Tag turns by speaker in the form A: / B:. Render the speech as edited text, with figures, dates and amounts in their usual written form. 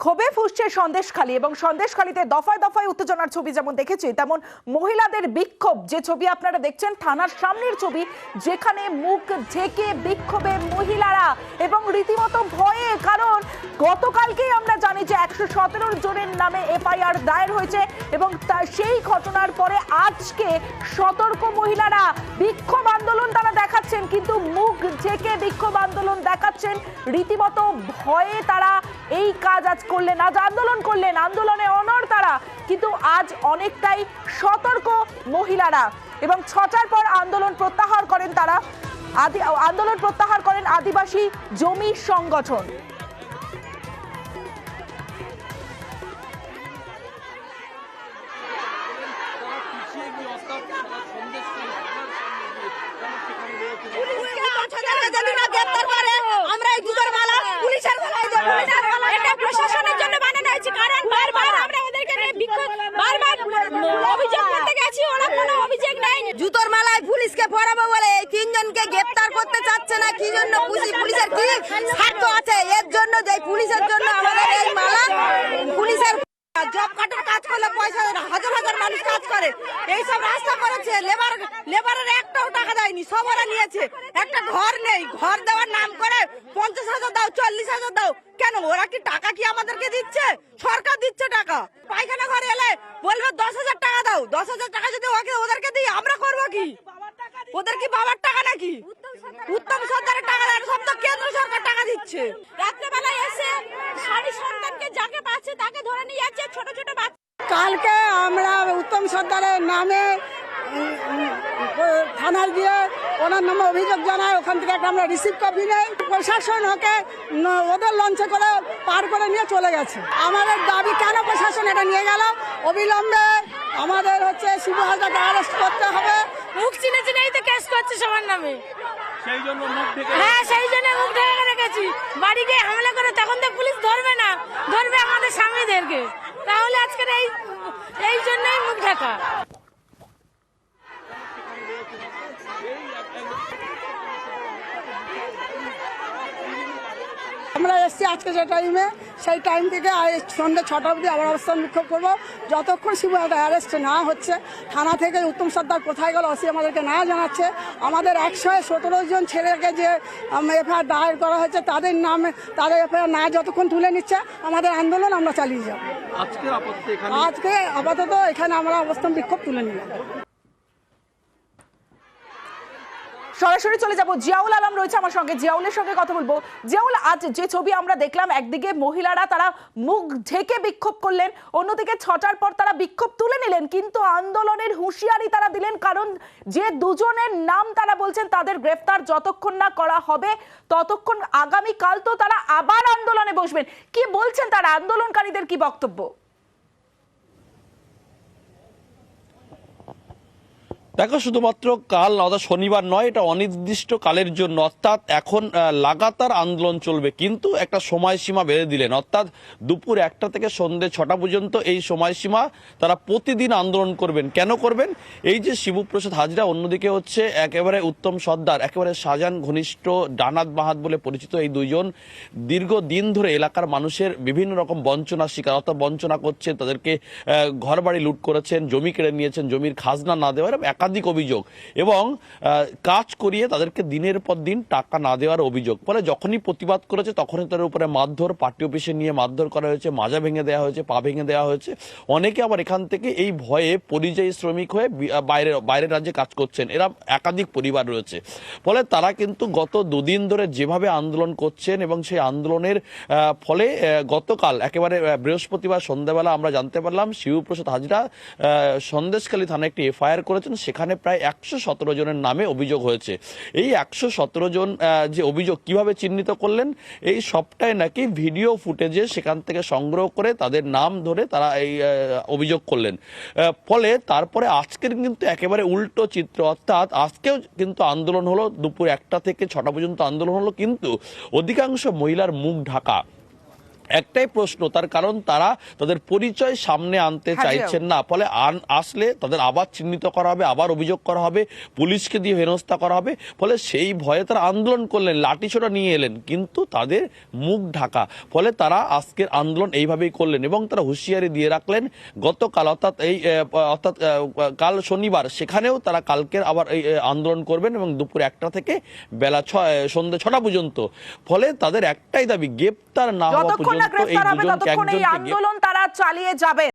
A: ক্ষোভে ফুঁসছে সন্দেশখালী এবং সন্দেশখালীতে দফায় দফায় উত্তেজনার ছবি যেমন দেখেছি তেমন মহিলাদের বিক্ষোভ যে ছবি আপনারা দেখছেন থানার সামনের ছবি যেখানে মুখ ঢেকে বিক্ষোভে মহিলারা এবং রীতিমতো ভয়ে কারণ গতকালকেই আমরা জানি যে 117 জনের নামে এফআইআর দায়ের হয়েছে এবং সেই ঘটনার পরে আজকে সতর্ক মহিলারা বিক্ষোভ আন্দোলন তারা দেখাচ্ছেন কিন্তু মুখ ঢেকে বিক্ষোভ আন্দোলন দেখাচ্ছেন রীতিমতো ভয়ে তারা এই কাজ আজ করলেন আজ আন্দোলন করলেন আন্দোলনে অনড় তারা কিন্তু আজ অনেকটাই সতর্ক মহিলারা এবং 6টার পর আন্দোলন প্রত্যাহার করেন তারা আন্দোলন প্রত্যাহার করেন আদিবাসী জমি সংগঠন।
B: প্রশাসনের জন্য বানানো হয়েছে কারণ বারবার আমরা ওদেরকে বারবার অভিযোগ করতে গেছি ওরা কোনো অভিযোগ নাই।
C: জুতোর মালায় পুলিশকে পরাবো বলে এই তিনজনকে গ্রেফতার করতে চাচ্ছে না কি জন্য? পুলিশের কি স্বার্থ আছে? এর জন্য যে পুলিশের জন্য আমাদের এই মালা পুলিশের জব কাটার কাজ করলে পয়সা হাজার হাজার মানুষ কাজ করে এইসব রাস্তা করেছে লেবারের একটাও টাকা দেয়নি সব ওরা নিয়েছে একটা ঘর নেই ঘর দেওয়ার নাম করে 50,000 দাও 40,000 দাও কেন ওরা কি টাকা কি আমাদেরকে দিচ্ছে? সরকার দিচ্ছে টাকা। পায়খানা ঘর এলে বলবে 10,000 টাকা দাও 10,000 টাকা যদি ওদেরকে দিই আমরা করবো কি? ওদের কি বাবার টাকা নাকি? উত্তম সরকারের টাকা দেয় সব তো কেন্দ্র সরকার টাকা দিচ্ছে।
B: রাত্রেবেলায় এসে শাড়ি সন্তানকে যাকে পাচ্ছে তাকে ধরে নিয়ে যাচ্ছে ছোট ছোট বাচ্চা।
D: কালকে আমরা উত্তম সর্দারের নামে থানায় গিয়ে ওনার নামে অভিযোগ জানাই ওখান থেকে একটা আমরা রিসিভ কপি নেই প্রশাসন ওকে ওদের লঞ্চে করে পার করে নিয়ে চলে গেছে। আমাদের দাবি কেন প্রশাসন এটা নিয়ে গেল অবিলম্বে আমাদের হচ্ছে শিবু হাজরাকে অ্যারেস্ট করতে হবে।
B: মুখ চিনে চিনেই তো কেস করছে সবার নামে
E: সেই জন্য মুখ ঢেকে
B: সেই জন্য মুখ ঢেকে রেখেছি। বাড়ি গিয়ে হামলা করে তখন তো পুলিশ ধরবে না ধরবে আমাদের স্বামীদেরকে তাহলে আজকের এই জন্যই মুখ ঢাকা।
D: আমরা এসছি আজকে যে টাইমে সেই টাইম থেকে সন্ধ্যে 6টা অবধি আবার অবস্থান বিক্ষোভ করবো যতক্ষণ শিবু অ্যারেস্ট না হচ্ছে। থানা থেকে উত্তম সর্দার কোথায় গেল ওসি আমাদেরকে না জানাচ্ছে। আমাদের 117 জন ছেলেকে যে এফআইআর দায়ের করা হয়েছে তাদের নামে তাদের এফআইআর না যতক্ষণ তুলে নিচ্ছে আমাদের আন্দোলন আমরা চালিয়ে যাব। আজকে আপাতত এখানে আমরা অবস্থান বিক্ষোভ তুলে নিলাম।
A: সরাসরি চলে যাব জিয়াউল আলম রয়েছে আমার সঙ্গে জিয়াউলের সঙ্গে কথা বলবো। জিয়াউল আজ যে ছবি আমরা দেখলাম একদিকে মহিলারা তারা মুখ ঢেকে বিক্ষোভ করলেন অন্যদিকে 6টার পর তারা বিক্ষোভ তুলে নিলেন কিন্তু আন্দোলনের হুঁশিয়ারি তারা দিলেন কারণ যে দুজনের নাম তারা বলছেন তাদের গ্রেফতার যতক্ষণ না করা হবে ততক্ষণ আগামীকাল তো তারা আবার আন্দোলনে বসবেন। কি বলছেন তারা আন্দোলনকারীদের কি বক্তব্য?
E: দেখো শুধুমাত্র কাল অর্থাৎ শনিবার নয় এটা অনির্দিষ্ট কালের জন্য অর্থাৎ এখন লাগাতার আন্দোলন চলবে কিন্তু একটা সময়সীমা বেঁধে দিলেন অর্থাৎ দুপুর 1টা থেকে সন্ধ্যে 6টা পর্যন্ত এই সময়সীমা তারা প্রতিদিন আন্দোলন করবেন। কেন করবেন? এই যে শিবপ্রসাদ হাজরা অন্যদিকে হচ্ছে একেবারে উত্তম সর্দার একেবারে শাহজাহান ঘনিষ্ঠ ডানাত বাহাত বলে পরিচিত এই দুইজন দীর্ঘদিন ধরে এলাকার মানুষের বিভিন্ন রকম বঞ্চনার শিকার অর্থাৎ বঞ্চনা করছেন তাদেরকে ঘর বাড়ি লুট করেছেন জমি কেড়ে নিয়েছেন জমির খাজনা না দেওয়ার একাধিক অভিযোগ এবং কাজ করিয়ে তাদেরকে দিনের পর দিন টাকা না দেওয়ার অভিযোগ। ফলে যখনই প্রতিবাদ করেছে তখনই তার উপরে মারধর পার্টি অফিসে নিয়ে মারধর করা হয়েছে মাজা ভেঙে দেওয়া হয়েছে পা ভেঙে দেওয়া হয়েছে। অনেকে আবার এখান থেকে এই ভয়ে পরিযায়ী শ্রমিক হয়ে বাইরের রাজ্যে কাজ করছেন এরা একাধিক পরিবার রয়েছে। ফলে তারা কিন্তু গত 2 দিন ধরে যেভাবে আন্দোলন করছেন এবং সেই আন্দোলনের ফলে গতকাল একেবারে বৃহস্পতিবার সন্ধ্যাবেলা আমরা জানতে পারলাম শিবপ্রসাদ হাজরা সন্দেশখালী থানায় একটি এফআইআর করেছেন সেখানে প্রায় 117 জনের নামে অভিযোগ হয়েছে। এই 117 জন যে অভিযোগ কিভাবে চিহ্নিত করলেন এই সবটাই নাকি ভিডিও ফুটেজে সেখান থেকে সংগ্রহ করে তাদের নাম ধরে তারা এই অভিযোগ করলেন। ফলে তারপরে আজকের কিন্তু একেবারে উল্টো চিত্র অর্থাৎ আজকেও কিন্তু আন্দোলন হলো দুপুর 1টা থেকে 6টা পর্যন্ত আন্দোলন হলো কিন্তু অধিকাংশ মহিলার মুখ ঢাকা। একটাই প্রশ্ন, তার কারণ তারা তাদের পরিচয় সামনে আনতে চাইছেন না, ফলে আসলে তাদের আবার চিহ্নিত করা হবে, আবার অভিযোগ করা হবে, পুলিশকে দিয়ে হেনস্থা করা হবে, ফলে সেই ভয়ে তারা আন্দোলন করলেন, লাঠিসোঁটা নিয়ে এলেন, কিন্তু তাদের মুখ ঢাকা, ফলে তারা আজকের আন্দোলন এইভাবেই করলেন এবং তারা হুঁশিয়ারি দিয়ে রাখলেন গতকাল অর্থাৎ কাল শনিবার, সেখানেও তারা কালকের আবার এই আন্দোলন করবেন এবং দুপুর 1টা থেকে বেলা সন্ধ্যে 6টা পর্যন্ত। ফলে তাদের একটাই দাবি, গ্রেপ্তার না হওয়া
A: যতক্ষণ না
E: পর্যন্ত এই
A: গ্রেফতার হবে
E: দুজনকে
A: ততক্ষণ এই
E: একজনকে
A: আন্দোলন তারা চালিয়ে যাবে।